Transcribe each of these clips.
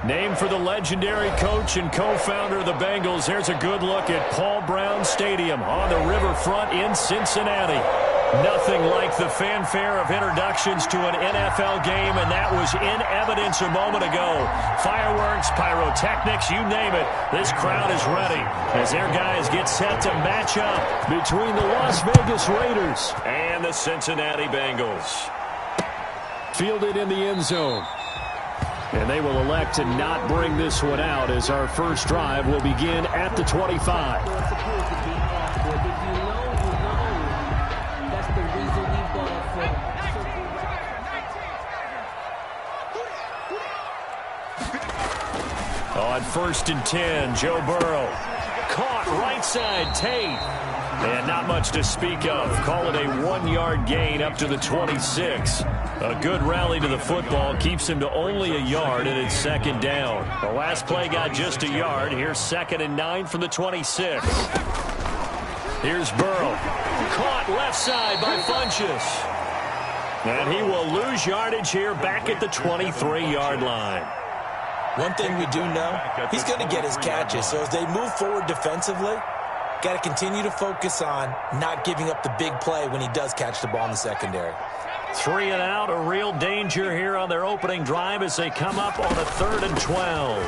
Named for the legendary coach and co-founder of the Bengals, here's a good look at Paul Brown Stadium on the riverfront in Cincinnati. Nothing like the fanfare of introductions to an NFL game, and that was in evidence a moment ago. Fireworks, pyrotechnics, you name it. This crowd is ready as their guys get set to match up between the Las Vegas Raiders and the Cincinnati Bengals. Fielded in the end zone. And they will elect to not bring this one out as our first drive will begin at the 25. On 1st and 10, Joe Burrow. Caught right side, Tate. And not much to speak of. Call it a 1-yard gain up to the 26. A good rally to the football keeps him to only a yard, and it's 2nd down. The last play got just a yard. Here's 2nd and 9 from the 26. Here's Burrow. Caught left side by Funchess. And he will lose yardage here back at the 23-yard line. One thing we do know, he's going to get his catches. So as they move forward defensively, got to continue to focus on not giving up the big play when he does catch the ball in the secondary. 3 and out, a real danger here on their opening drive as they come up on a 3rd and 12.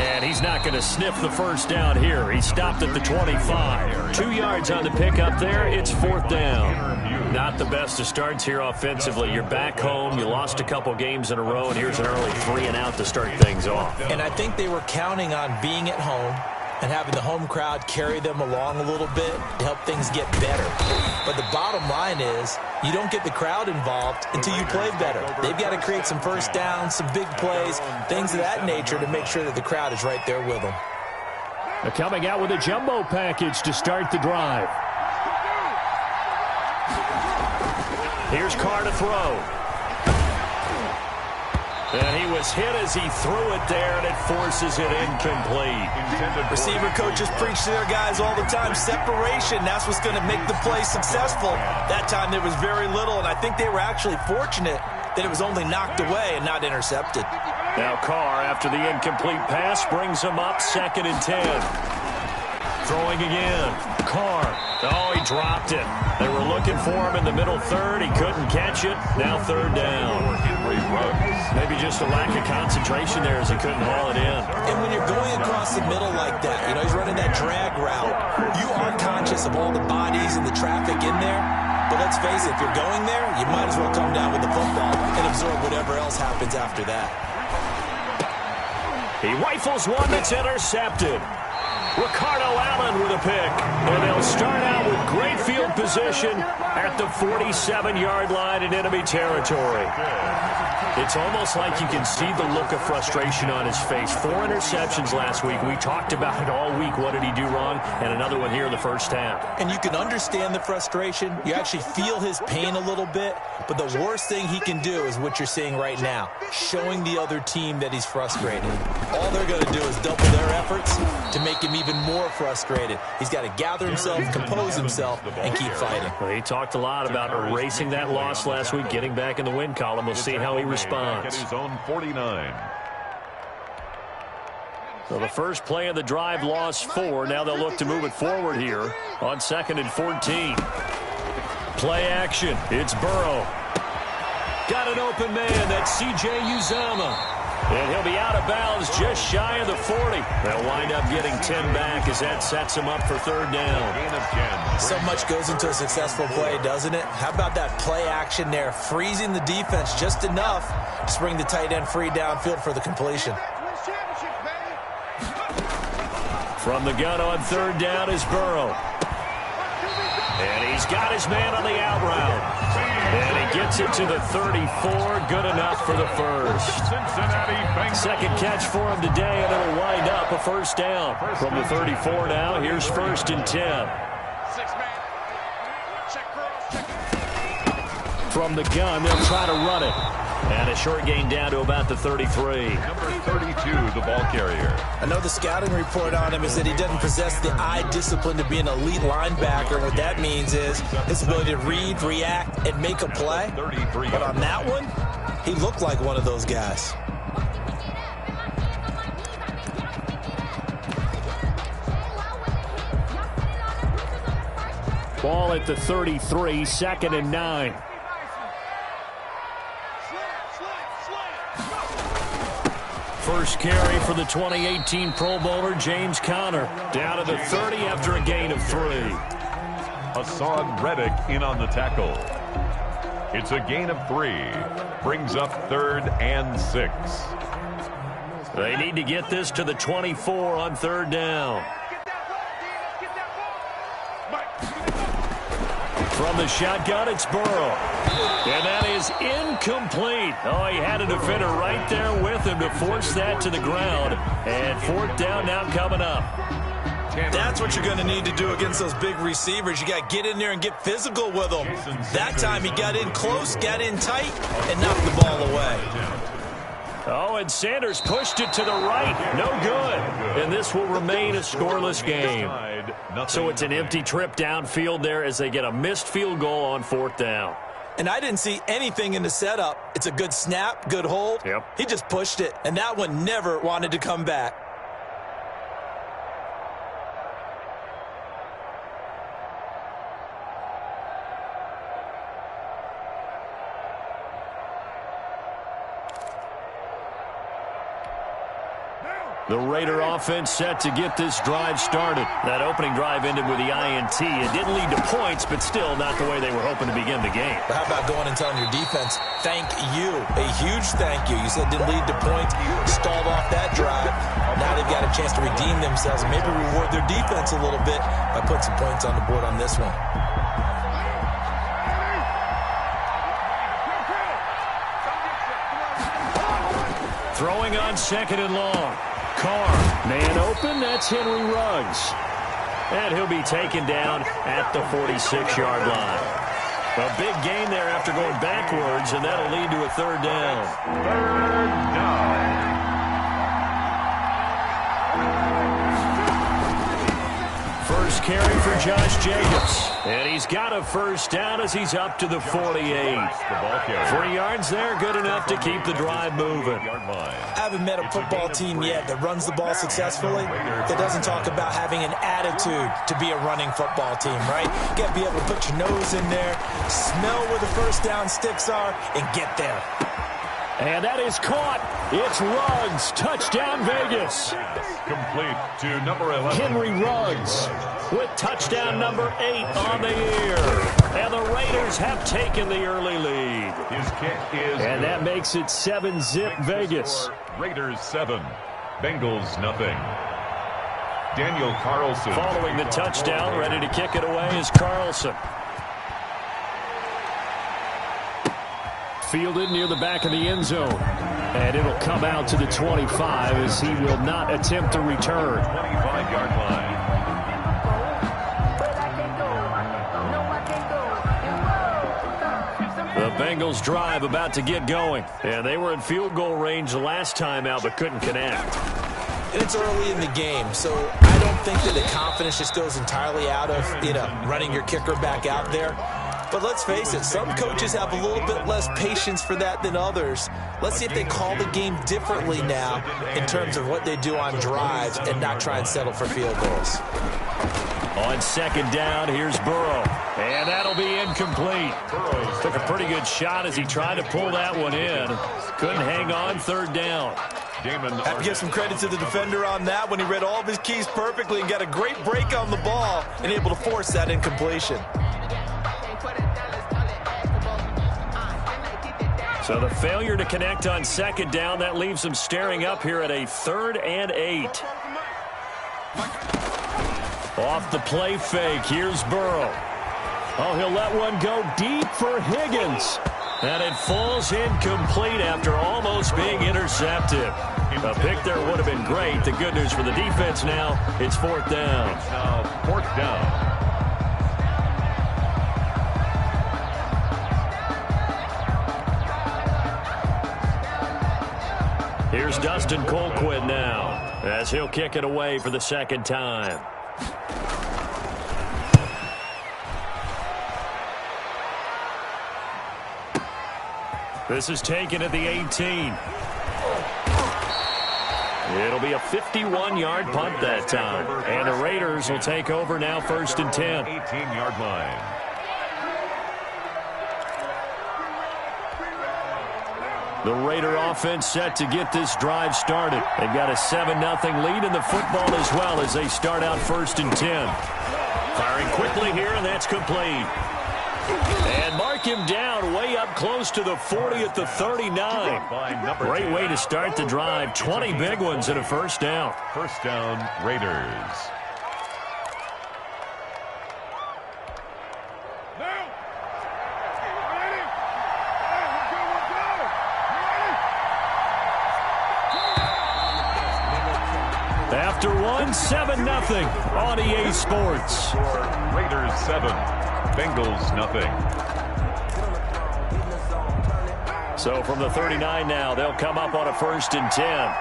And he's not going to sniff the first down here. He stopped at the 25. 2 yards on the pickup there. It's 4th down. Not the best of starts here offensively. You're back home. You lost a couple games in a row, and here's an early 3 and out to start things off. And I think they were counting on being at home and having the home crowd carry them along a little bit to help things get better. But the bottom line is you don't get the crowd involved until you play better. They've got to create some first downs, some big plays, things of that nature to make sure that the crowd is right there with them. They're coming out with a jumbo package to start the drive. Here's Carr to throw. And he was hit as he threw it there, and it forces it incomplete. Receiver coaches preach to their guys all the time. Separation, that's what's going to make the play successful. That time there was very little, and I think they were actually fortunate that it was only knocked away and not intercepted. Now Carr, after the incomplete pass, brings him up 2nd and 10. Throwing again. Carr. Oh, he dropped it. They were looking for him in the middle 3rd. He couldn't catch it. Now 3rd down. Maybe just a lack of concentration there as he couldn't haul it in. And when you're going across the middle like that, you know, he's running that drag route, you are conscious of all the bodies and the traffic in there. But let's face it, if you're going there, you might as well come down with the football and absorb whatever else happens after that. He rifles one that's intercepted. Ricardo Allen with a pick. And they'll start out with great field position at the 47-yard line in enemy territory. It's almost like you can see the look of frustration on his face. 4 interceptions last week. We talked about it all week. What did he do wrong? And another one here in the first half. And you can understand the frustration. You actually feel his pain a little bit. But the worst thing he can do is what you're seeing right now, showing the other team that he's frustrated. All they're going to do is double their efforts to make him even more frustrated. He's got to gather himself, compose himself, and keep fighting. Well, he talked a lot about erasing that loss last week, getting back in the win column. We'll see how he responds. His own 49. So the first play of the drive lost 4. Now they'll look to move it forward here on 2nd and 14. Play action. It's Burrow. Got an open man. That's C.J. Uzomah. And he'll be out of bounds just shy of the 40. They'll wind up getting 10 back as that sets him up for 3rd down. So much goes into a successful play, doesn't it? How about that play action there, freezing the defense just enough to bring the tight end free downfield for the completion. From the gun on 3rd down is Burrow. And he's got his man on the out route. And he gets it to the 34. Good enough for the first. Second catch for him today, and it'll wind up a first down. From the 34 now, here's 1st and 10. From the gun, they'll try to run it. And a short gain down to about the 33. Number 32, the ball carrier. I know the scouting report on him is that he doesn't possess the eye discipline to be an elite linebacker. What that means is his ability to read, react, and make a play. But on that one, he looked like one of those guys. Ball at the 33, 2nd and 9. First carry for the 2018 Pro Bowler, James Conner. Down to the 30 after a gain of 3. Hassan Reddick in on the tackle. It's a gain of 3. Brings up 3rd and 6. They need to get this to the 24 on 3rd down. From the shotgun, it's Burrow. And that is incomplete. Oh, he had a defender right there with him to force that to the ground. And 4th down now coming up. That's what you're going to need to do against those big receivers. You got to get in there and get physical with them. That time he got in close, got in tight, and knocked the ball away. Oh, and Sanders pushed it to the right. No good. And this will remain a scoreless game. So it's an empty trip downfield there as they get a missed field goal on 4th down. And I didn't see anything in the setup. It's a good snap, good hold. Yep. He just pushed it, and that one never wanted to come back. The Raider offense set to get this drive started. That opening drive ended with the INT. It didn't lead to points, but still not the way they were hoping to begin the game. But how about going and telling your defense, thank you, a huge thank you. You said it didn't lead to points, stalled off that drive. Now they've got a chance to redeem themselves and maybe reward their defense a little bit by putting some points on the board on this one. Throwing on 2nd and long. Carr, man open, that's Henry Ruggs. And he'll be taken down at the 46-yard line. A big gain there after going backwards, and that'll lead to a 3rd down. 3rd down. First carry for Josh Jacobs. And he's got a 1st down as he's up to the 48. 3 yards there, good enough to keep the drive moving. I haven't met a football team yet that runs the ball successfully that doesn't talk about having an attitude to be a running football team, right? You got to be able to put your nose in there, smell where the 1st down sticks are, and get there. And that is caught. It's Ruggs. Touchdown, Vegas. Complete to number 11. Henry Ruggs with touchdown number 8 on the year. And the Raiders have taken the early lead. His kick is and that makes it 7-zip Vegas. Raiders 7. Bengals nothing. Daniel Carlson. Following the touchdown, ready to kick it away is Carlson. Fielded near the back of the end zone. And it'll come out to the 25 as he will not attempt to return. 25-yard line. The Bengals drive about to get going. And they were in field goal range the last time out but couldn't connect. And it's early in the game, so I don't think that the confidence just goes entirely out of, running your kicker back out there. But let's face it, some coaches have a little bit less patience for that than others. Let's see if they call the game differently now in terms of what they do on drives and not try and settle for field goals. On 2nd down, here's Burrow. And that'll be incomplete. Took a pretty good shot as he tried to pull that one in. Couldn't hang on 3rd down. Have to give some credit to the defender on that when he read all of his keys perfectly and got a great break on the ball and able to force that incompletion. So the failure to connect on 2nd down, that leaves him staring up here at a 3rd and 8. Off the play fake, here's Burrow. Oh, he'll let one go deep for Higgins. And it falls incomplete after almost being intercepted. A pick there would have been great. The good news for the defense now, it's 4th down. It's now 4th down. Here's Dustin Colquitt now as he'll kick it away for the 2nd time. This is taken at the 18. It'll be a 51-yard punt that time. And the Raiders will take over now, 1st and 10. 18-yard line. The Raider offense set to get this drive started. They've got a 7-0 lead in the football as well as they start out 1st and 10. Firing quickly here, and that's complete. And mark him down way up close to the 40 at the 39. Great way to start the drive. 20 big ones and a first down. First down, Raiders. After one, 7-0 on EA Sports. Raiders 7, Bengals nothing. So from the 39 now, they'll come up on a 1st and 10.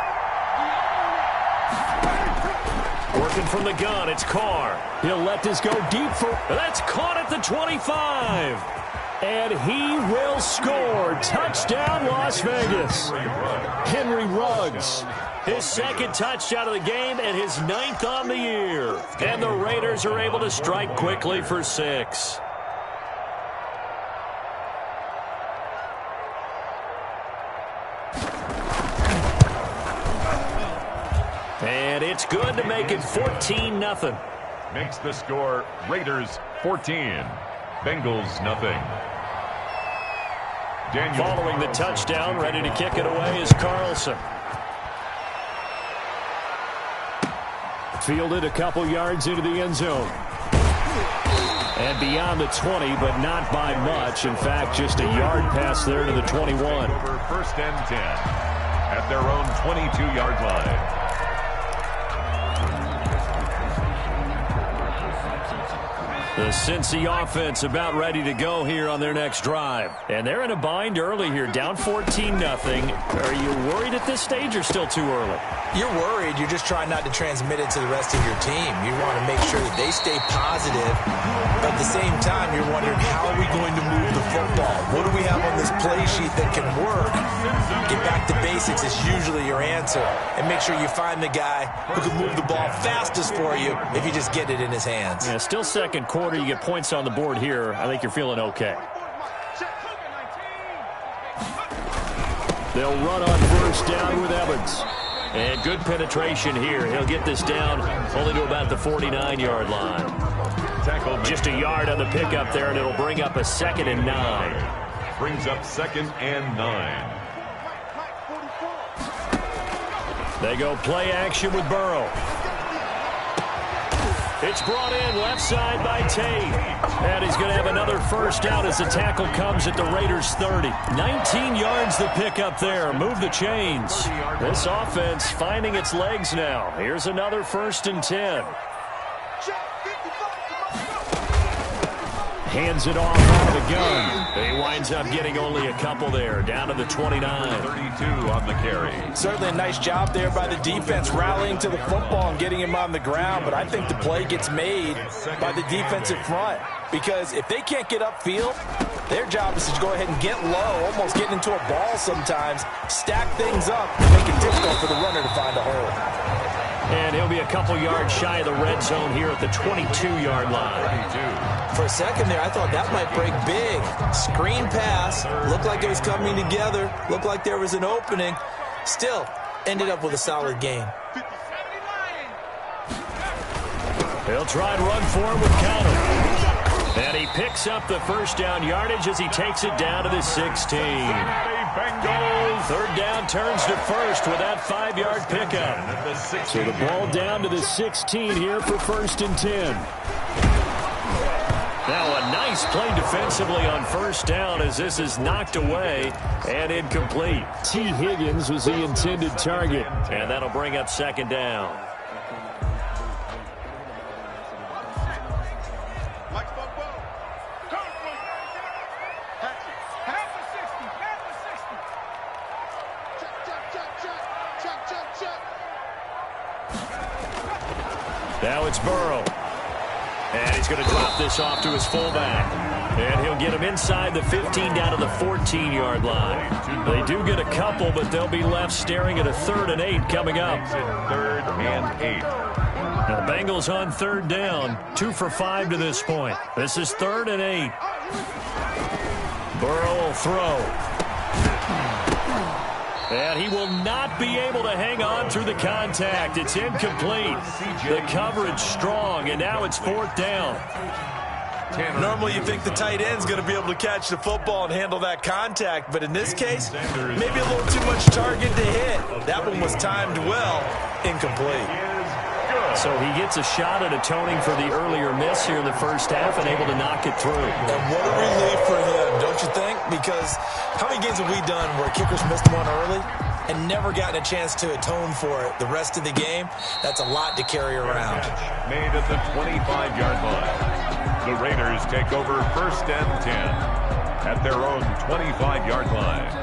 Working from the gun, it's Carr. He'll let this go deep for... That's caught at the 25. And he will score. Touchdown, Las Vegas. Henry Ruggs. His 2nd touchdown of the game and his 9th on the year. And the Raiders are able to strike quickly for 6. And it's good to make it 14-0. Makes the score Raiders 14, Bengals nothing. Following the touchdown, ready to kick it away is Carlson. Fielded a couple yards into the end zone. And beyond the 20, but not by much. In fact, just a yard pass there to the 21. Over 1st and 10 at their own 22-yard line. The Cincy offense about ready to go here on their next drive. And they're in a bind early here, down 14-0. Are you worried at this stage or still too early? You're worried. You're just trying not to transmit it to the rest of your team. You want to make sure that they stay positive. But at the same time, you're wondering, how are we going to move the football? What do we have on this play sheet that can work? Get back to basics is usually your answer. And make sure you find the guy who can move the ball fastest for you if you just get it in his hands. Yeah, still 2nd quarter. You get points on the board here. I think you're feeling okay. They'll run on 1st down with Evans. And good penetration here. He'll get this down only to about the 49-yard line. Just a yard on the pickup there, and it'll bring up a 2nd and 9. Brings up 2nd and 9. They go play action with Burrow. It's brought in left side by Tate. And he's going to have another first down as the tackle comes at the Raiders' 30. 19 yards to pick up there. Move the chains. This offense finding its legs now. Here's another 1st and 10. Hands it off out of the gun. He winds up getting only a couple there, down to the 29. 32 on the carry. Certainly a nice job there by the defense rallying to the football and getting him on the ground. But I think the play gets made by the defensive front. Because if they can't get upfield, their job is to go ahead and get low, almost getting into a ball sometimes, stack things up, and make it difficult for the runner to find a hole. And he'll be a couple yards shy of the red zone here at the 22-yard line. For a second there, I thought that might break big. Screen pass. Looked like it was coming together. Looked like there was an opening. Still, ended up with a solid game. He'll try and run for him with Counter. And he picks up the first down yardage as he takes it down to the 16. Bengals. 3rd down turns to 1st with that 5-yard pickup. So the ball down to the 16 here for 1st and 10. Now a nice play defensively on 1st down as this is knocked away and incomplete. T. Higgins was the intended target. And that'll bring up 2nd down. Now it's Burrow. And he's going to drop this off to his fullback. And he'll get him inside the 15 down to the 14-yard line. They do get a couple, but they'll be left staring at a 3rd and 8 coming up. 3rd and 8. Now the Bengals on 3rd down, 2 for 5 to this point. This is 3rd and 8. Burrow will throw. And he will not be able to hang on through the contact. It's incomplete. The coverage strong, and now it's 4th down. Normally you think the tight end's going to be able to catch the football and handle that contact, but in this case, maybe a little too much target to hit. That one was timed well, incomplete. So he gets a shot at atoning for the earlier miss here in the first half and able to knock it through. And what a relief for him, don't you think? Because how many games have we done where kickers missed one early and never gotten a chance to atone for it the rest of the game? That's a lot to carry around. Made at the 25-yard line. The Raiders take over 1st and 10 at their own 25-yard line.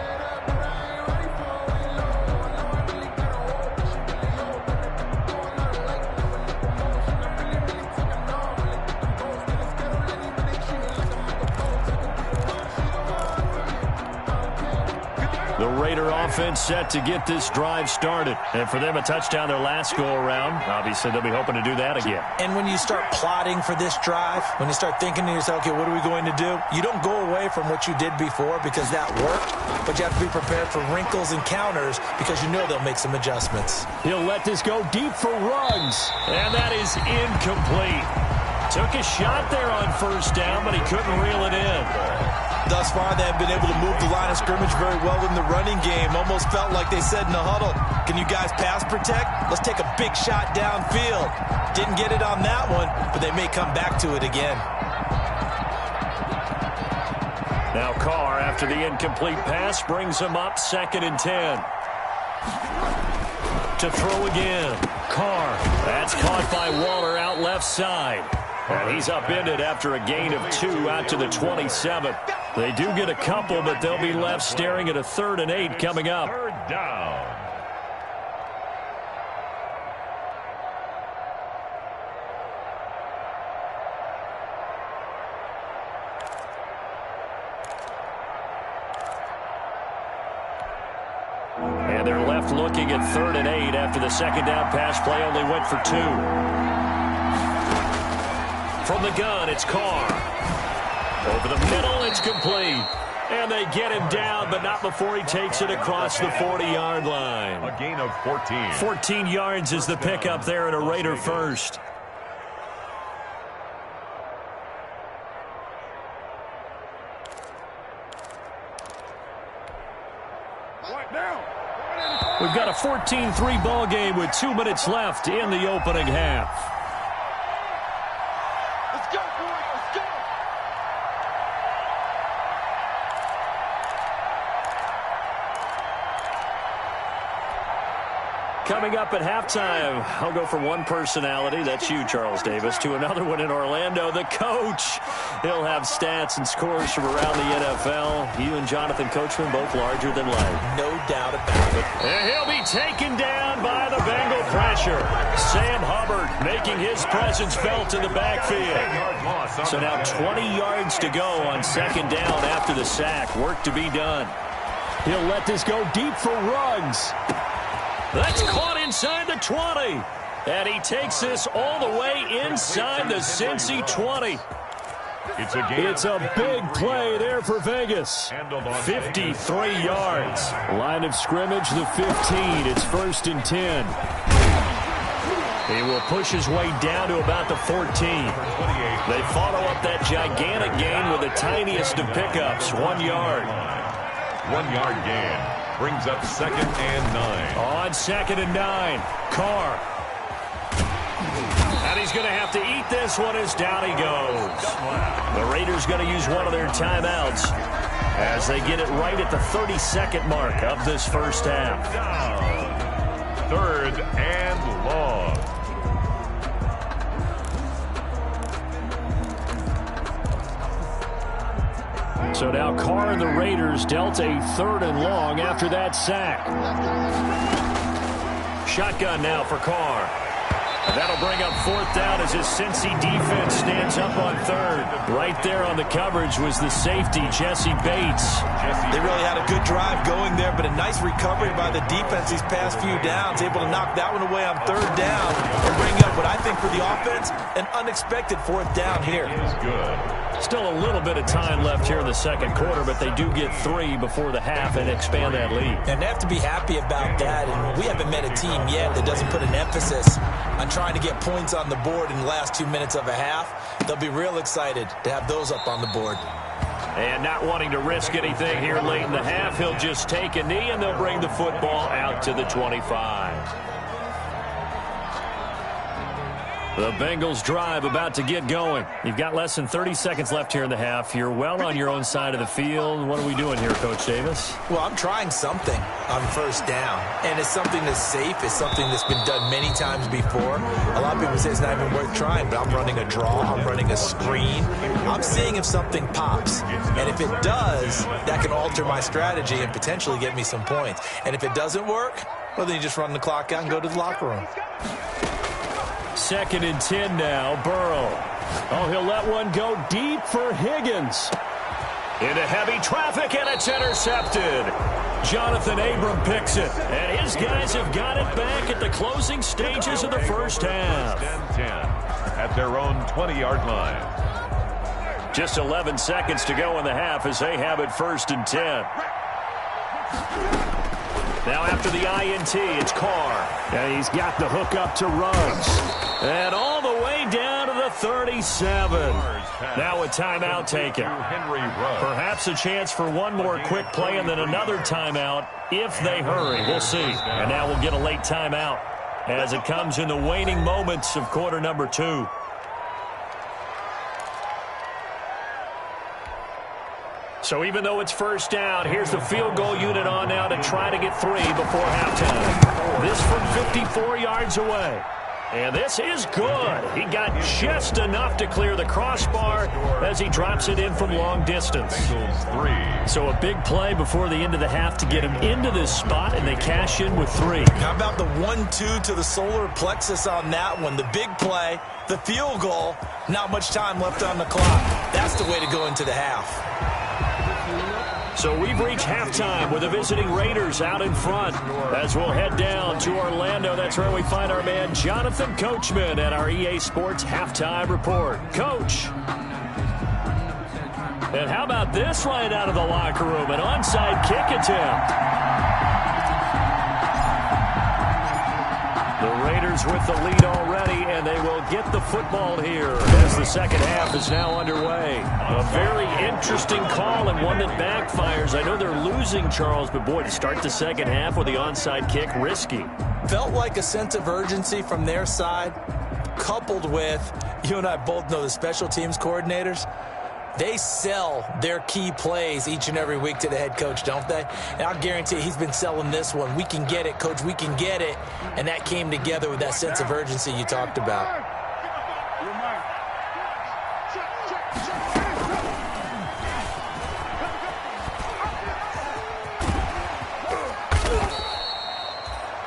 The Raider offense set to get this drive started. And for them, a touchdown their last go-around. Obviously, they'll be hoping to do that again. And when you start plotting for this drive, when you start thinking to yourself, okay, what are we going to do? You don't go away from what you did before because that worked, but you have to be prepared for wrinkles and counters because you know they'll make some adjustments. He'll let this go deep for Ruggs. And that is incomplete. Took a shot there on 1st down, but he couldn't reel it in. Thus far, they have been able to move the line of scrimmage very well in the running game. Almost felt like they said in the huddle, can you guys pass protect? Let's take a big shot downfield. Didn't get it on that one, but they may come back to it again. Now Carr, after the incomplete pass, brings him up 2nd and 10. To throw again. Carr. That's caught by Waller out left side. And he's upended after a gain of 2 out to the 27. They do get a couple, but they'll be left staring at a 3rd and 8 coming up. 3rd down. And they're left looking at 3rd and 8 after the 2nd down pass play only went for 2. From the gun, it's Carr. Over the middle, it's complete. And they get him down, but not before he takes it across the 40-yard line. A gain of 14. 14 yards is the pickup there at a Raider first. We've got a 14-3 ball game with 2 minutes left in the opening half. Coming up at halftime, I'll go from one personality, that's you, Charles Davis, to another one in Orlando, the coach. He'll have stats and scores from around the NFL. You and Jonathan Coachman, both larger than life. No doubt about it. And he'll be taken down by the Bengal pressure. Sam Hubbard making his presence felt in the backfield. So now 20 yards to go on 2nd down after the sack. Work to be done. He'll let this go deep for Ruggs. That's caught inside the 20. And he takes this all the way inside the Cincy 20. It's a big play there for Vegas. 53 yards. Line of scrimmage, the 15. It's 1st and 10. He will push his way down to about the 14. They follow up that gigantic gain with the tiniest of pickups, 1 yard. 1 yard gain. Brings up 2nd and 9. On 2nd and 9, Carr. And he's going to have to eat this one as down he goes. The Raiders going to use one of their timeouts as they get it right at the 32nd mark of this first half. 3rd and long. So now Carr and the Raiders dealt a 3rd and long after that sack. Shotgun now for Carr. And that'll bring up 4th down as his Cincy defense stands up on 3rd. Right there on the coverage was the safety, Jesse Bates. They really had a good drive going there, but a nice recovery by the defense these past few downs, able to knock that one away on 3rd down and bring up what I think for the offense, an unexpected 4th down here. Still a little bit of time left here in the second quarter, but they do get 3 before the half and expand that lead. And they have to be happy about that, and we haven't met a team yet that doesn't put an emphasis on trying to get points on the board in the last 2 minutes of a half. They'll be real excited to have those up on the board. And not wanting to risk anything here late in the half, he'll just take a knee, and they'll bring the football out to the 25. The Bengals drive about to get going. You've got less than 30 seconds left here in the half. You're well on your own side of the field. What are we doing here, Coach Davis? Well, I'm trying something on 1st down, and it's something that's safe. It's something that's been done many times before. A lot of people say it's not even worth trying, but I'm running a draw. I'm running a screen. I'm seeing if something pops, and if it does, that can alter my strategy and potentially get me some points. And if it doesn't work, well, then you just run the clock out and go to the locker room. 2nd and 10 now, Burrow. Oh, he'll let one go deep for Higgins. Into heavy traffic, and it's intercepted. Jonathan Abram picks it, and his guys have got it back at the closing stages of the first half. 10 at their own 20-yard line. Just 11 seconds to go in the half as they have it 1st and 10. Now after the INT, it's Carr. And he's got the hook up to Ruggs. And all the way down to the 37. Now a timeout taken. Perhaps a chance for one more quick play and then another timeout if they hurry. We'll see. And now we'll get a late timeout as it comes in the waning moments of quarter number 2. So even though it's 1st down, here's the field goal unit on now to try to get 3 before halftime. This from 54 yards away. And this is good. He got just enough to clear the crossbar as he drops it in from long distance. So a big play before the end of the half to get him into this spot, and they cash in with 3. How about the 1-2 to the solar plexus on that one? The big play, the field goal, not much time left on the clock. That's the way to go into the half. So we've reached halftime with the visiting Raiders out in front. As we'll head down to Orlando, that's where we find our man Jonathan Coachman at our EA Sports Halftime Report. Coach. And how about this right out of the locker room? An onside kick attempt. The Raiders with the lead already, and they will get the football here as the second half is now underway. A very interesting call and one that backfires. I know they're losing, Charles, but boy, to start the second half with the onside kick, risky. Felt like a sense of urgency from their side, coupled with, you and I both know the special teams coordinators, they sell their key plays each and every week to the head coach, don't they? And I'll guarantee he's been selling this one. We can get it, Coach. We can get it. And that came together with that sense of urgency you talked about.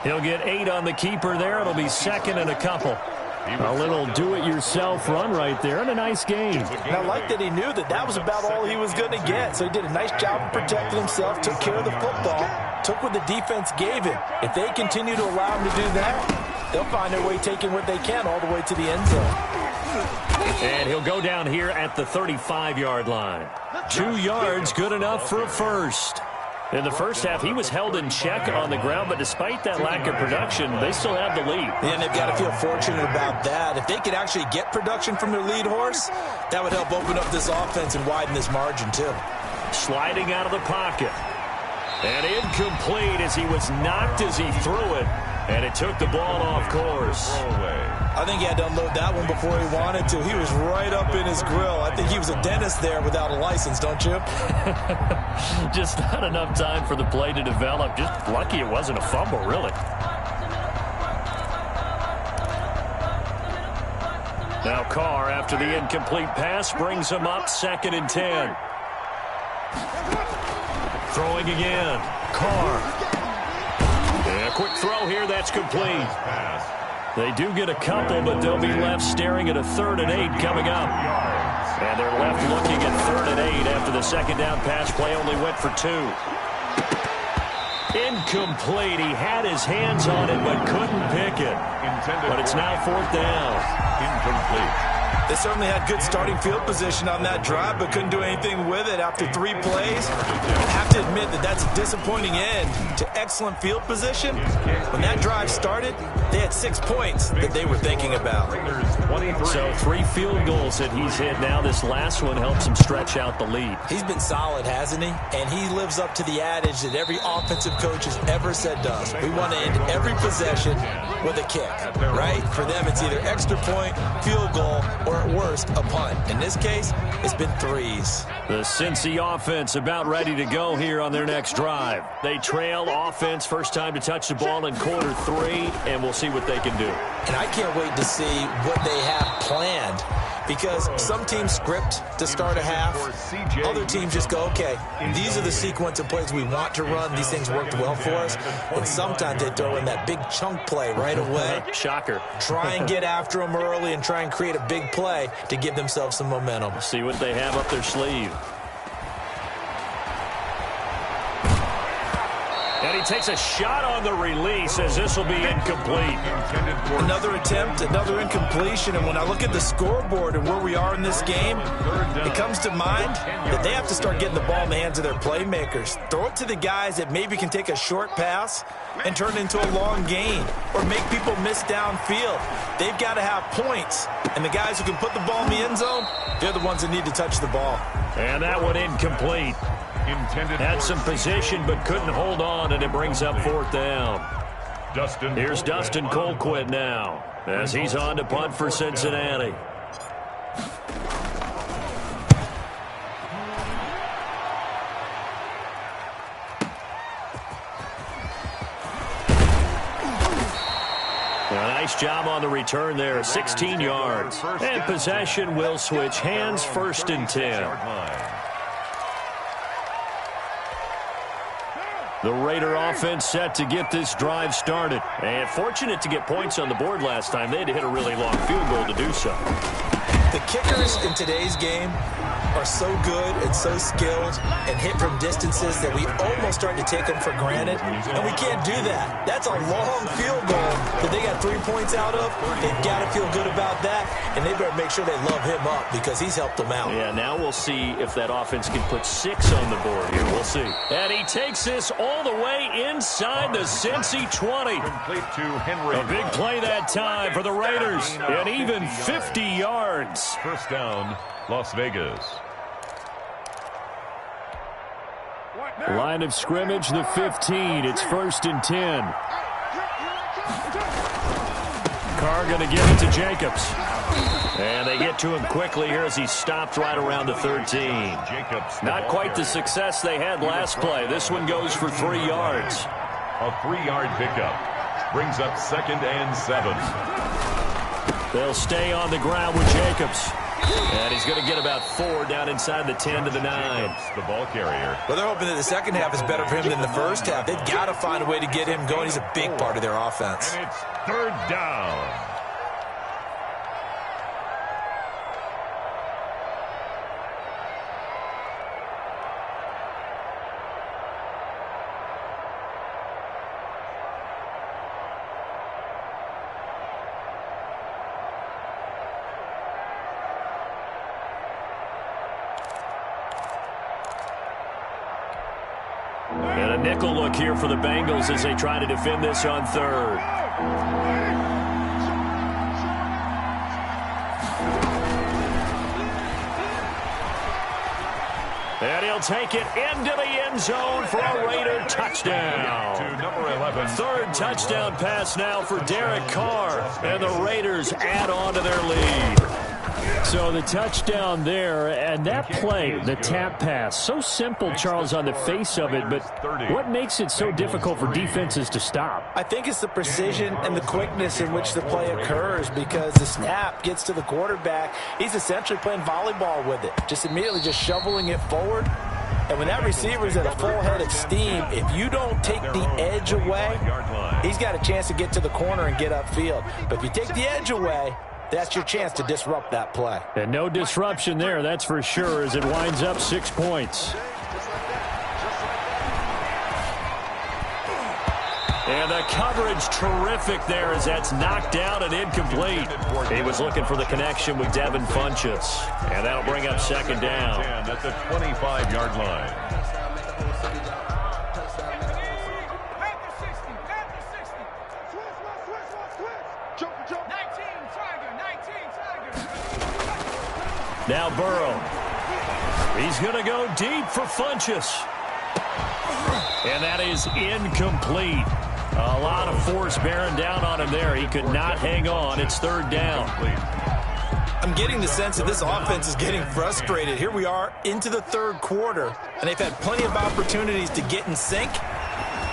He'll get 8 on the keeper there. It'll be 2nd and a couple. A little do-it-yourself run right there, and a nice game. And I like that he knew that that was about all he was going to get. So he did a nice job of protecting himself, took care of the football, took what the defense gave him. If they continue to allow him to do that, they'll find their way taking what they can all the way to the end zone. And he'll go down here at the 35-yard line. 2 yards, good enough for a first. In the first half, he was held in check on the ground, but despite that lack of production, they still have the lead. And they've got to feel fortunate about that. If they could actually get production from their lead horse, that would help open up this offense and widen this margin, too. Sliding out of the pocket. And incomplete as he was knocked as he threw it. And it took the ball off course. I think he had to unload that one before he wanted to. He was right up in his grill. I think he was a dentist there without a license, don't you? Just not enough time for the play to develop. Just lucky it wasn't a fumble, really. Now Carr, after the incomplete pass, brings him up 2nd and 10. Throwing again. Carr. And a quick throw here, that's complete. They do get a couple, but they'll be left staring at a 3rd and 8 coming up. And they're left looking at 3rd and 8 after the second down pass play only went for 2. Incomplete. He had his hands on it but couldn't pick it. But it's now 4th down. Incomplete. They certainly had good starting field position on that drive, but couldn't do anything with it after 3 plays. I have to admit that that's a disappointing end to excellent field position. When that drive started, they had 6 points that they were thinking about. So 3 field goals that he's hit now. This last one helps him stretch out the lead. He's been solid, hasn't he? And he lives up to the adage that every offensive coach has ever said to us. We want to end every possession with a kick, right? For them, it's either extra point, field goal, or at worst, a punt. In this case, it's been 3s. The Cincy offense about ready to go here on their next drive. They trail offense, first time to touch the ball in quarter 3, and we'll see what they can do. And I can't wait to see what they have planned, because some teams script to start a half. Other teams just go, okay, these are the sequence of plays we want to run. These things worked well for us. And sometimes they throw in that big chunk play right away. Shocker. Try and get after them early and try and create a big play to give themselves some momentum. See what they have up their sleeve. And he takes a shot on the release as this will be incomplete. Another attempt, another incompletion, and when I look at the scoreboard and where we are in this game, it comes to mind that they have to start getting the ball in the hands of their playmakers. Throw it to the guys that maybe can take a short pass and turn it into a long gain or make people miss downfield. They've got to have points, and the guys who can put the ball in the end zone, they're the ones that need to touch the ball. And that one incomplete. Had some position but couldn't hold on, and it brings up 4th down. Here's Dustin Colquitt now as he's on to punt for Cincinnati. A nice job on the return there, 16 yards. And possession will switch hands, 1st and 10. The Raider offense set to get this drive started. And fortunate to get points on the board last time. They had to hit a really long field goal to do so. The kickers in today's game are so good and so skilled and hit from distances that we almost start to take them for granted. And we can't do that. That's a long field goal that they got 3 points out of. They've got to feel good about that, and they better make sure they love him up because he's helped them out. Yeah, now we'll see if that offense can put 6 on the board here. We'll see. And he takes this all the way inside the Cincy 20. Complete to Henry. A big play that time for the Raiders. And even 50 yards. 1st down, Las Vegas. Line of scrimmage, the 15. It's 1st and 10. Carr going to give it to Jacobs. And they get to him quickly here as he stopped right around the 13. Not quite the success they had last play. This one goes for 3 yards. A 3-yard pickup. Brings up 2nd and 7. They'll stay on the ground with Jacobs. And he's going to get about 4 down inside the 10 to the 9. The ball carrier. Well, they're hoping that the second half is better for him than the first half. They've got to find a way to get him going. He's a big part of their offense. And it's 3rd down. And a nickel look here for the Bengals as they try to defend this on 3rd. And he'll take it into the end zone for a Raider touchdown. To number 11. 3rd touchdown pass now for Derek Carr. And the Raiders add on to their lead. So the touchdown there, and that play, the tap pass, so simple, Charles, on the face of it, but what makes it so difficult for defenses to stop? I think it's the precision and the quickness in which the play occurs, because the snap gets to the quarterback. He's essentially playing volleyball with it, just immediately just shoveling it forward. And when that receiver's at a full head of steam, if you don't take the edge away, he's got a chance to get to the corner and get upfield. But if you take the edge away, that's your chance to disrupt that play. And no disruption there, that's for sure, as it winds up 6 points. And the coverage terrific there as that's knocked down and incomplete. He was looking for the connection with Devin Funchess. And that'll bring up second down. At the 25-yard line. Now Burrow. He's going to go deep for Funchess. And that is incomplete. A lot of force bearing down on him there. He could not hang on. It's third down. I'm getting the sense that this offense is getting frustrated. Here we are into the third quarter, and they've had plenty of opportunities to get in sync.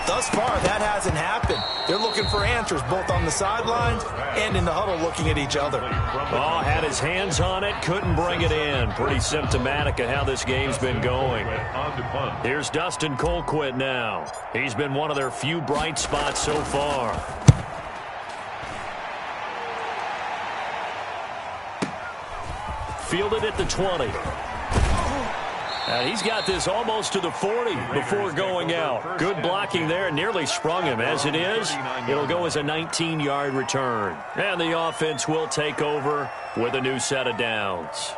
Thus far, that hasn't happened. They're looking for answers both on the sidelines and in the huddle looking at each other. Oh, had his hands on it, couldn't bring it in. Pretty symptomatic of how this game's been going. Here's Dustin Colquitt now. He's been one of their few bright spots so far. Fielded at the 20. And he's got this almost to the 40 before going out. Good blocking there, nearly sprung him. As it is, it'll go as a 19-yard return. And the offense will take over with a new set of downs.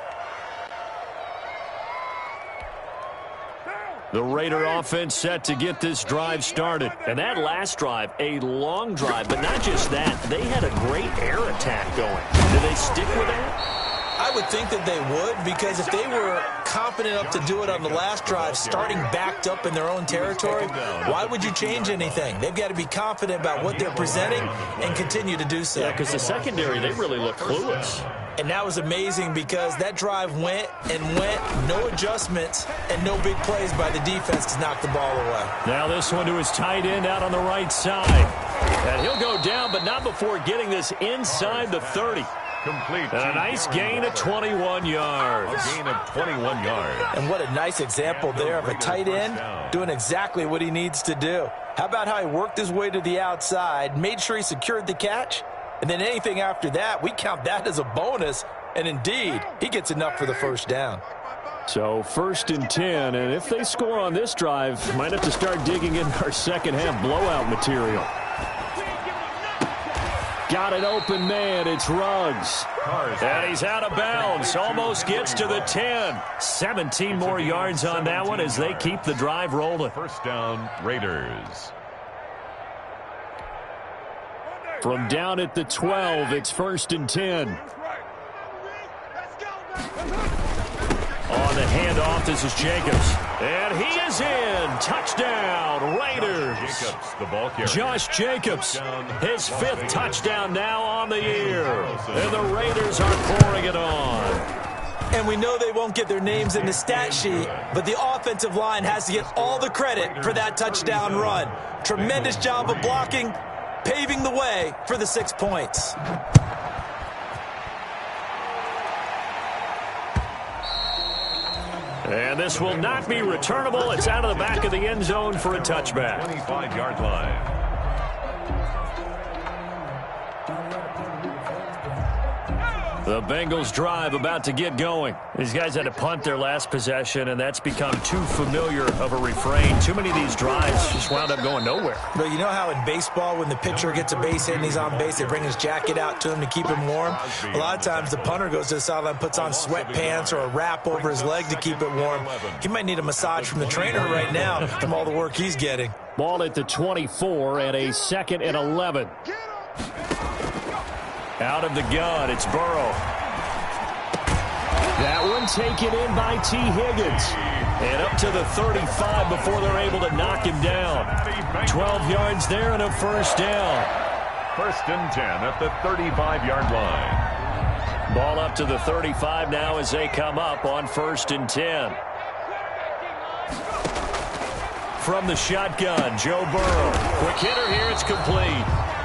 The Raider offense set to get this drive started. And that last drive, a long drive, but not just that. They had a great air attack going. Do they stick with that? I would think that they would, because if they were confident enough to do it on the last drive, starting backed up in their own territory, why would you change anything? They've got to be confident about what they're presenting and continue to do so. Yeah, because the secondary, they really look clueless. And that was amazing because that drive went and went, no adjustments, and no big plays by the defense to knock the ball away. Now this one to his tight end out on the right side. And he'll go down, but not before getting this inside the 30. Complete. And a nice gain of 21 yards. A gain of 21 yards. And what a nice example there of a tight end doing exactly what he needs to do. How about how he worked his way to the outside, made sure he secured the catch, and then anything after that, we count that as a bonus. And indeed, he gets enough for the first down. So 1st and 10, and if they score on this drive, might have to start digging in our second half blowout material. Got an open man. It's Ruggs. And he's out of bounds. Almost gets to the 10. 17 more yards on that one as they keep the drive rolling. First down, Raiders. From down at the 12, it's 1st and 10. On the handoff, this is Jacobs. And he is in. Touchdown, Raiders. Jacobs, the ball carrier. Josh Jacobs, his 5th touchdown now on the year. And the Raiders are pouring it on. And we know they won't get their names in the stat sheet, but the offensive line has to get all the credit for that touchdown run. Tremendous job of blocking, paving the way for the 6 points. And this will not be returnable. It's out of the back of the end zone for a touchback. 25-yard line. The Bengals drive about to get going. These guys had to punt their last possession, and that's become too familiar of a refrain. Too many of these drives just wound up going nowhere. But you know how in baseball, when the pitcher gets a base hit and he's on base, they bring his jacket out to him to keep him warm? A lot of times the punter goes to the sideline, puts on sweatpants or a wrap over his leg to keep it warm. He might need a massage from the trainer right now from all the work he's getting. Ball at the 24 and a 2nd and 11. Out of the gun, it's Burrow. That one taken in by T. Higgins. And up to the 35 before they're able to knock him down. 12 yards there and a first down. 1st and 10 at the 35-yard line. Ball up to the 35 now as they come up on 1st and 10. From the shotgun, Joe Burrow. Quick hitter here, it's complete.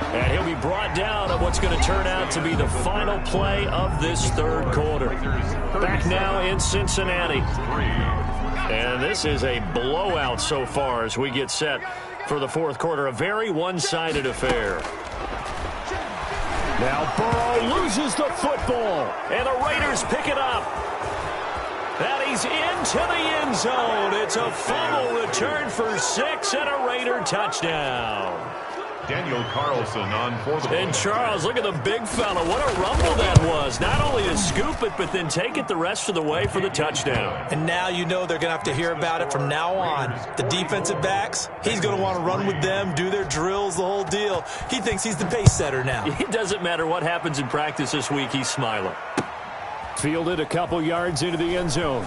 And he'll be brought down on what's going to turn out to be the final play of this third quarter. Back now in Cincinnati. And this is a blowout so far as we get set for the fourth quarter. A very one-sided affair. Now Burrow loses the football, and the Raiders pick it up. And he's into the end zone. It's a fumble return for 6 and a Raider touchdown. Daniel Carlson on for the... And Charles, look at the big fella. What a rumble that was. Not only to scoop it, but then take it the rest of the way for the touchdown. And now you know they're going to have to hear about it from now on. The defensive backs, he's going to want to run with them, do their drills, the whole deal. He thinks he's the pace setter now. It doesn't matter what happens in practice this week. He's smiling. Fielded a couple yards into the end zone.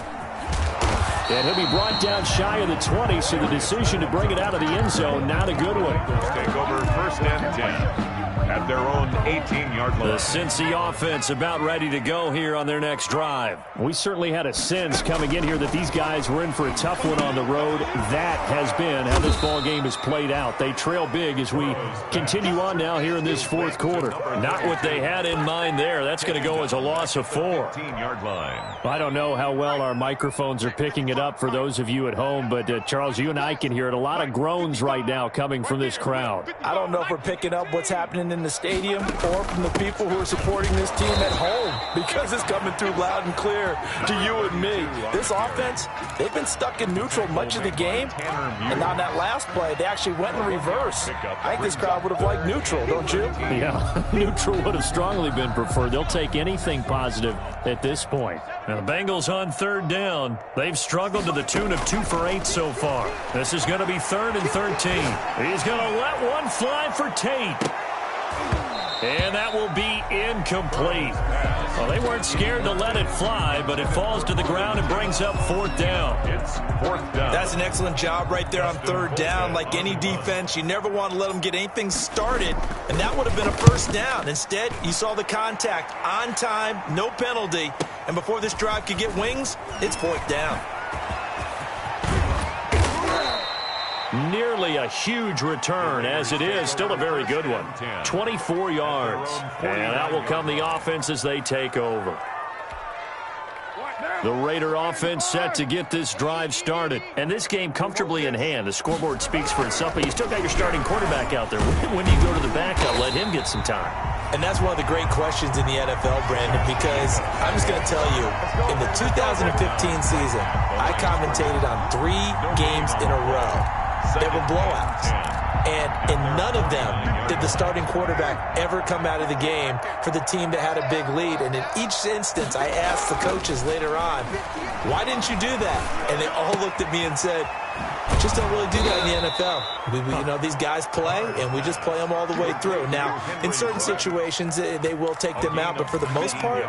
And he'll be brought down shy of the 20, so the decision to bring it out of the end zone, not a good one. Take over first and 10 at their own 18-yard line. The Cincy offense about ready to go here on their next drive. We certainly had a sense coming in here that these guys were in for a tough one on the road. That has been how this ball game has played out. They trail big as we continue on now here in this fourth quarter. Not what they had in mind there. That's going to go as a loss of 4. 18-yard line. I don't know how well our microphones are picking it up for those of you at home, but Charles, you and I can hear it. A lot of groans right now coming from this crowd. I don't know if we're picking up what's happening in the stadium or from the people who are supporting this team at home, because it's coming through loud and clear to you and me. This offense, they've been stuck in neutral much of the game, and on that last play, they actually went in reverse. I think this crowd would have liked neutral, don't you? Yeah, neutral would have strongly been preferred. They'll take anything positive at this point. Now, the Bengals on third down. They've struggled to the tune of 2 for 8 so far. This is going to be 3rd and 13. He's going to let one fly for Tate. And that will be incomplete. Well, they weren't scared to let it fly, but it falls to the ground and brings up 4th down. It's 4th down. That's an excellent job right there on 3rd down. Like any defense, you never want to let them get anything started, and that would have been a 1st down. Instead, you saw the contact on time, no penalty, and before this drive could get wings, it's 4th down. Nearly a huge return, as it is. Still a very good one. 24 yards. And that will come the offense as they take over. The Raider offense set to get this drive started. And this game comfortably in hand. The scoreboard speaks for itself, but you still got your starting quarterback out there. When do you go to the backup? Let him get some time. And that's one of the great questions in the NFL, Brandon, because I'm just going to tell you, in the 2015 season, I commentated on 3 games in a row. They were blowouts. And in none of them did the starting quarterback ever come out of the game for the team that had a big lead. And in each instance, I asked the coaches later on, why didn't you do that? And they all looked at me and said, just don't really do that in the NFL. You know, these guys play, and we just play them all the way through. Now, in certain situations, they will take them out, but for the most part,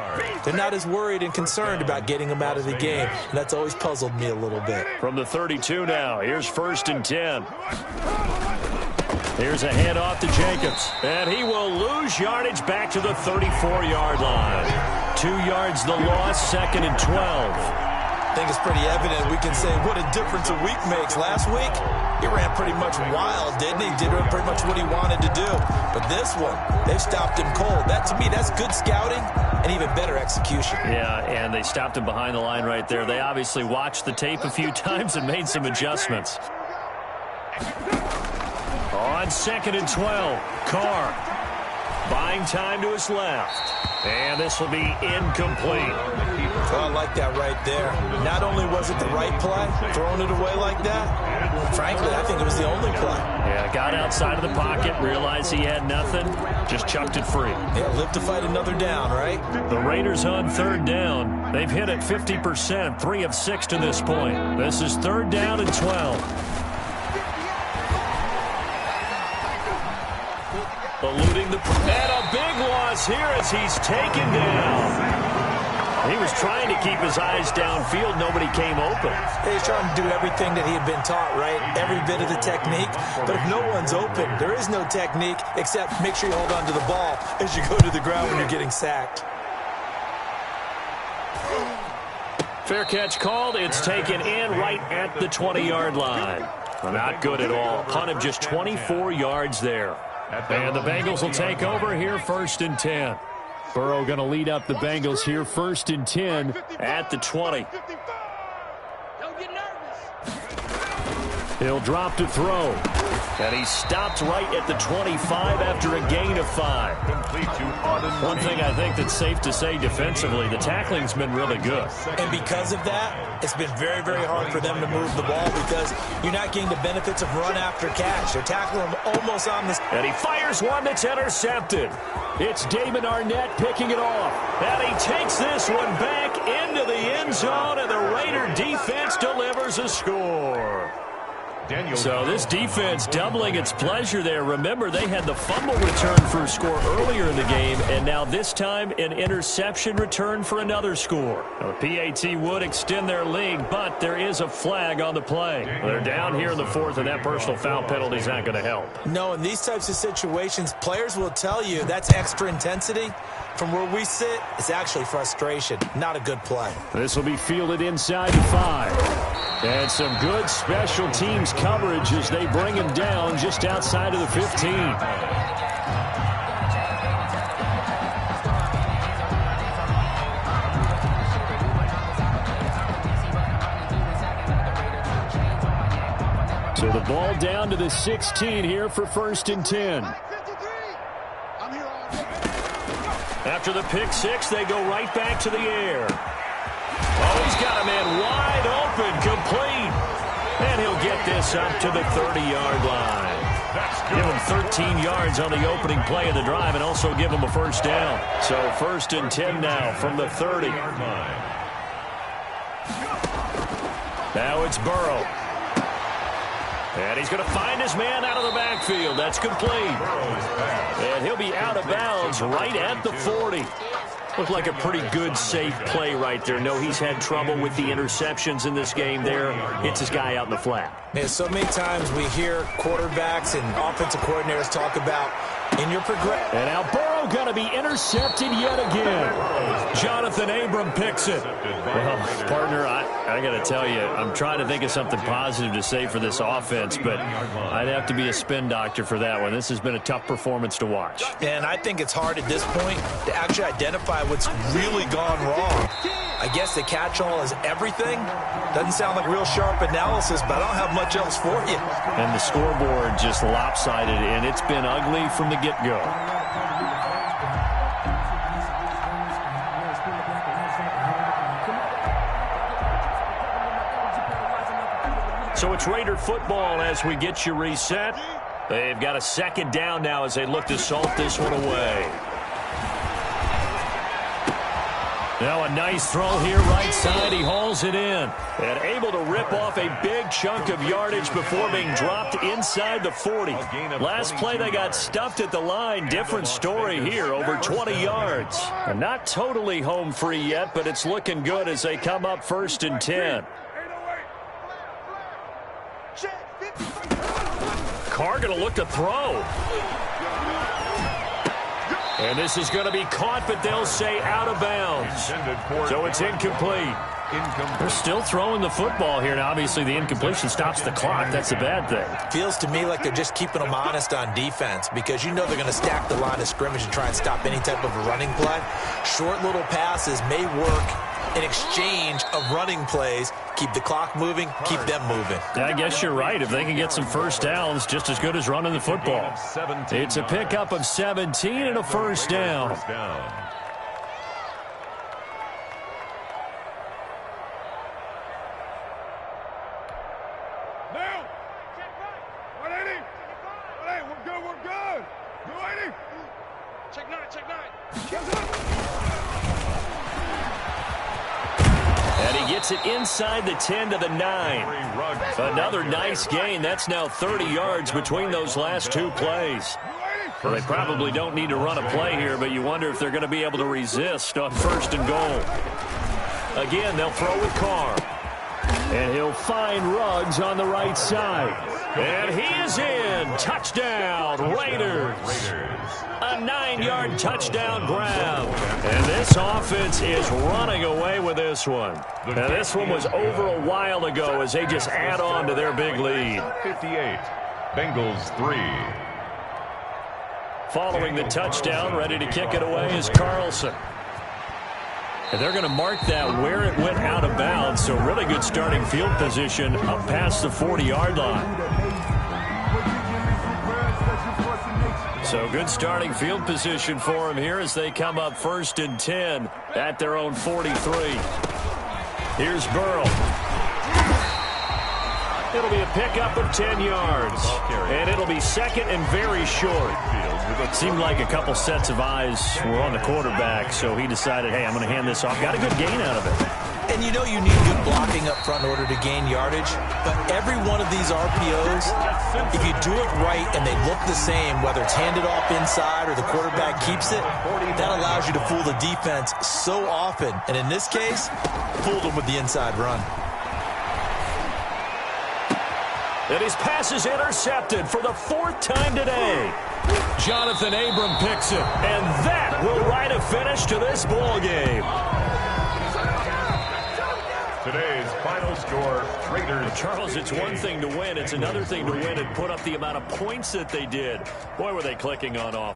they're not as worried and concerned about getting them out of the game. And that's always puzzled me a little bit. From the 32 now, here's 1st and 10. Here's a handoff to Jacobs, and he will lose yardage back to the 34-yard line. 2 yards the loss, 2nd and 12. I think it's pretty evident. We can say what a difference a week makes. Last week, he ran pretty much wild, didn't he? Did pretty much what he wanted to do. But this one, they've stopped him cold. That, to me, that's good scouting and even better execution. Yeah, and they stopped him behind the line right there. They obviously watched the tape a few times and made some adjustments. On 2nd and 12, Carr buying time to his left. And this will be incomplete. Well, I like that right there. Not only was it the right play, throwing it away like that, frankly, I think it was the only play. Yeah, got outside of the pocket, realized he had nothing, just chucked it free. Yeah, live to fight another down, right? The Raiders on 3rd down. They've hit it 50%, 3 of 6 to this point. This is 3rd down and 12. Eluding the... And a big loss here as he's taken down. He was trying to keep his eyes downfield. Nobody came open. He's trying to do everything that he had been taught, right? Every bit of the technique. But if no one's open, there is no technique except make sure you hold on to the ball as you go to the ground when you're getting sacked. Fair catch called. It's taken in right at the 20-yard line. Not good at all. Punt of just 24 yards there. And the Bengals will take over here 1st and 10. Burrow going to lead up the Bengals here 1st and 10 at the 20. Don't get nervous. He'll drop to throw. And he stopped right at the 25 after a gain of 5. One thing I think that's safe to say defensively, the tackling's been really good. And because of that, it's been very, very hard for them to move the ball because you're not getting the benefits of run after catch. They're tackling him almost on the... And he fires one that's intercepted. It's Damon Arnett picking it off. And he takes this one back into the end zone, and the Raider defense delivers a score. So this defense doubling its pleasure there. Remember, they had the fumble return for a score earlier in the game, and now this time an interception return for another score. Now, the PAT would extend their lead, but there is a flag on the play. They're down here in the 4th, and that personal foul penalty is not going to help. No, in these types of situations, players will tell you that's extra intensity. From where we sit, it's actually frustration. Not a good play. This will be fielded inside the 5. And some good special teams coverage as they bring him down just outside of the 15. So the ball down to the 16 here for 1st and 10. After the pick 6, they go right back to the air. Oh, he's got a man wide open, complete. And he'll get this up to the 30-yard line. Give him 13 yards on the opening play of the drive and also give him a first down. So 1st and 10 now from the 30. Now it's Burrow. And he's going to find his man out of the backfield. That's complete. And he'll be out of bounds right at the 40. Looked like a pretty good, safe play right there. No, he's had trouble with the interceptions in this game there. Hits his guy out in the flat. Yeah, so many times we hear quarterbacks and offensive coordinators talk about in your progression. And now Burrow going to be intercepted yet again. Jonathan Abram picks it. Well, partner, I got to tell you, I'm trying to think of something positive to say for this offense, but I'd have to be a spin doctor for that one. This has been a tough performance to watch. And I think it's hard at this point to actually identify what's really gone wrong. I guess the catch-all is everything. Doesn't sound like real sharp analysis, but I don't have much else for you. And the scoreboard just lopsided, and it's been ugly from the get-go. So it's Raider football as we get you reset. They've got a 2nd down now as they look to salt this one away. Now a nice throw here right side. He hauls it in. And able to rip off a big chunk of yardage before being dropped inside the 40. Last play they got stuffed at the line. Different story here, over 20 yards. And not totally home free yet, but it's looking good as they come up 1st and 10. Carr going to look to throw. And this is going to be caught, but they'll say out of bounds. So it's incomplete. They're still throwing the football here. Now, obviously, the incompletion stops the clock. That's a bad thing. Feels to me like they're just keeping them honest on defense because you know they're going to stack the line of scrimmage and try and stop any type of a running play. Short little passes may work in exchange of running plays. Keep the clock moving, keep them moving. I guess you're right. If they can get some first downs, just as good as running the football. It's a pickup of 17 and a first down. And he gets it inside the 10 to the 9. Another nice gain. That's now 30 yards between those last 2 plays. Well, they probably don't need to run a play here, but you wonder if they're going to be able to resist on 1st and goal. Again, they'll throw with Carr. And he'll find Ruggs on the right side. And he is in. Touchdown, Raiders. A 9-yard touchdown grab. And this offense is running away with this one. Now, this one was over a while ago as they just add on to their big lead. 58, Bengals 3. Following the touchdown, ready to kick it away is Carlson. And they're going to mark that where it went out of bounds. So really good starting field position up past the 40-yard line. So good starting field position for them here as they come up 1st and 10 at their own 43. Here's Burrow. It'll be a pickup of 10 yards. And it'll be 2nd and very short. It seemed like a couple sets of eyes were on the quarterback, so he decided, hey, I'm going to hand this off. Got a good gain out of it. And you know you need good blocking up front in order to gain yardage, but every one of these RPOs, if you do it right and they look the same, whether it's handed off inside or the quarterback keeps it, that allows you to fool the defense so often. And in this case, fooled them with the inside run. And his pass is intercepted for the 4th time today. Jonathan Abram picks it, and that will write a finish to this ball game. Today's final score, Raiders. Charles, it's one thing to win. It's another thing to win and put up the amount of points that they did. Boy, were they clicking on off.